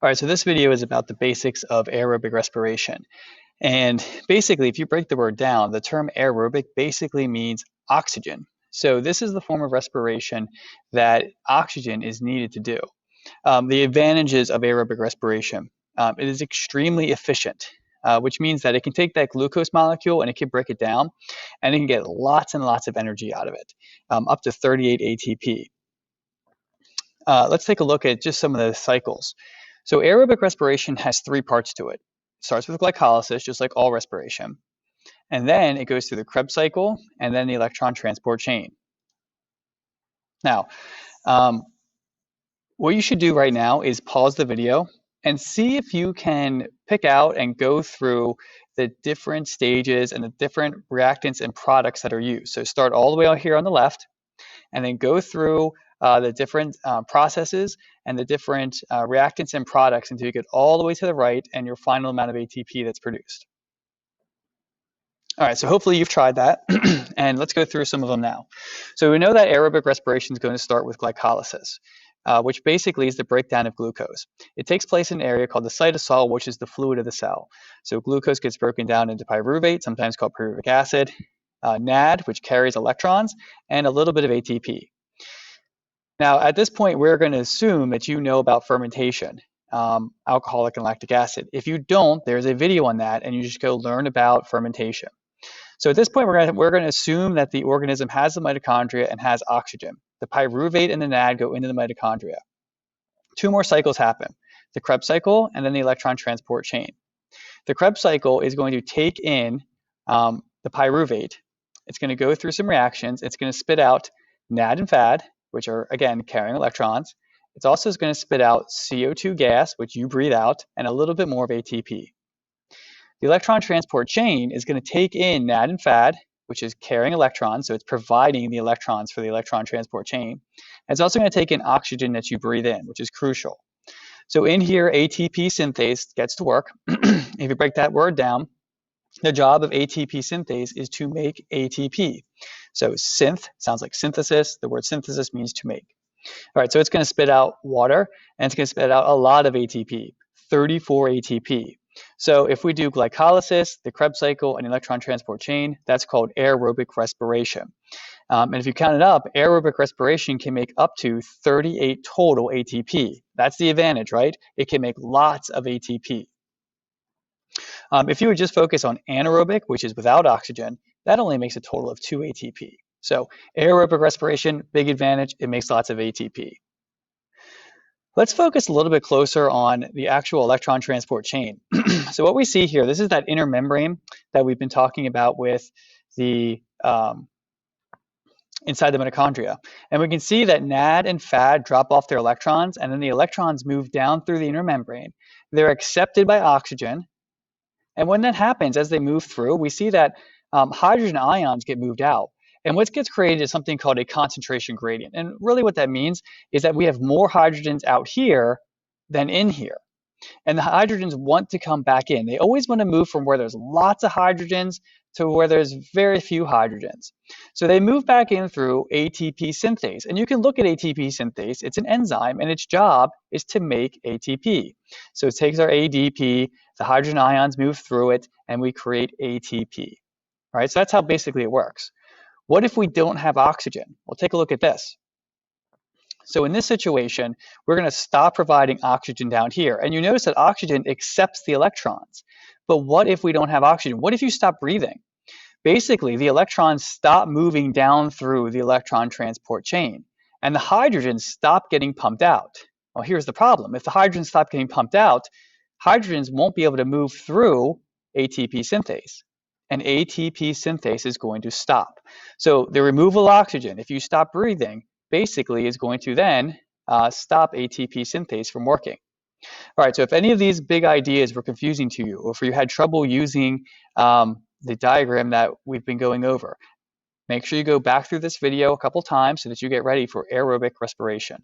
All right, so this video is about the basics of aerobic respiration. And basically, if you break the word down, the term aerobic basically means oxygen. So this is the form of respiration that oxygen is needed to do. The advantages of aerobic respiration, it is extremely efficient, which means that it can take that glucose molecule and it can break it down, and it can get lots and lots of energy out of it, up to 38 ATP. Let's take a look at just some of the cycles. So aerobic respiration has three parts to it. It starts with glycolysis, just like all respiration. And then it goes through the Krebs cycle and then the electron transport chain. Now, what you should do right now is pause the video and see if you can pick out and go through the different stages and the different reactants and products that are used. So start all the way out here on the left and then go through the different processes and the different reactants and products until you get all the way to the right and your final amount of ATP that's produced. All right, so hopefully you've tried that, and let's go through some of them now. So we know that aerobic respiration is going to start with glycolysis, which basically is the breakdown of glucose. It takes place in an area called the cytosol, which is the fluid of the cell. So glucose gets broken down into pyruvate, sometimes called pyruvic acid, NAD, which carries electrons, and a little bit of ATP. Now, at this point, we're going to assume that you know about fermentation, alcoholic and lactic acid. If you don't, there's a video on that, and you just go learn about fermentation. So at this point, we're going to assume that the organism has the mitochondria and has oxygen. The pyruvate and the NAD go into the mitochondria. Two more cycles happen, the Krebs cycle and then the electron transport chain. The Krebs cycle is going to take in the pyruvate. It's going to go through some reactions. It's going to spit out NAD and FAD, which are, again, carrying electrons. It's also going to spit out CO2 gas, which you breathe out, and a little bit more of ATP. The electron transport chain is going to take in NAD and FAD, which is carrying electrons, so it's providing the electrons for the electron transport chain. And it's also going to take in oxygen that you breathe in, which is crucial. So in here, ATP synthase gets to work. If you break that word down, the job of ATP synthase is to make ATP. So synth sounds like synthesis. The word synthesis means to make. All right, so it's going to spit out water, and it's going to spit out a lot of ATP, 34 ATP. So if we do glycolysis, the Krebs cycle, and electron transport chain, that's called aerobic respiration. And if you count it up, aerobic respiration can make up to 38 total ATP. That's the advantage, right? It can make lots of ATP. If you would just focus on anaerobic, which is without oxygen, that only makes a total of 2 ATP. So aerobic respiration, big advantage, it makes lots of ATP. Let's focus a little bit closer on the actual electron transport chain. So what we see here, this is that inner membrane that we've been talking about with the inside the mitochondria. And we can see that NAD and FAD drop off their electrons, and then the electrons move down through the inner membrane. They're accepted by oxygen. And when that happens, as they move through, we see that hydrogen ions get moved out. And what gets created is something called a concentration gradient. And really what that means is that we have more hydrogens out here than in here. And the hydrogens want to come back in. They always want to move from where there's lots of hydrogens to where there's very few hydrogens. So they move back in through ATP synthase. And you can look at ATP synthase. It's an enzyme, and its job is to make ATP. So it takes our ADP, the hydrogen ions move through it, and we create ATP. All right, so that's how basically it works. What if we don't have oxygen? Well, take a look at this. So in this situation, we're going to stop providing oxygen down here. And you notice that oxygen accepts the electrons. But what if we don't have oxygen? What if you stop breathing? Basically, the electrons stop moving down through the electron transport chain, and the hydrogens stop getting pumped out. Well, here's the problem. If the hydrogens stop getting pumped out, hydrogens won't be able to move through ATP synthase. And ATP synthase is going to stop. So the removal of oxygen, if you stop breathing, basically is going to then stop ATP synthase from working. All right, so if any of these big ideas were confusing to you, or if you had trouble using the diagram that we've been going over, make sure you go back through this video a couple times so that you get ready for aerobic respiration.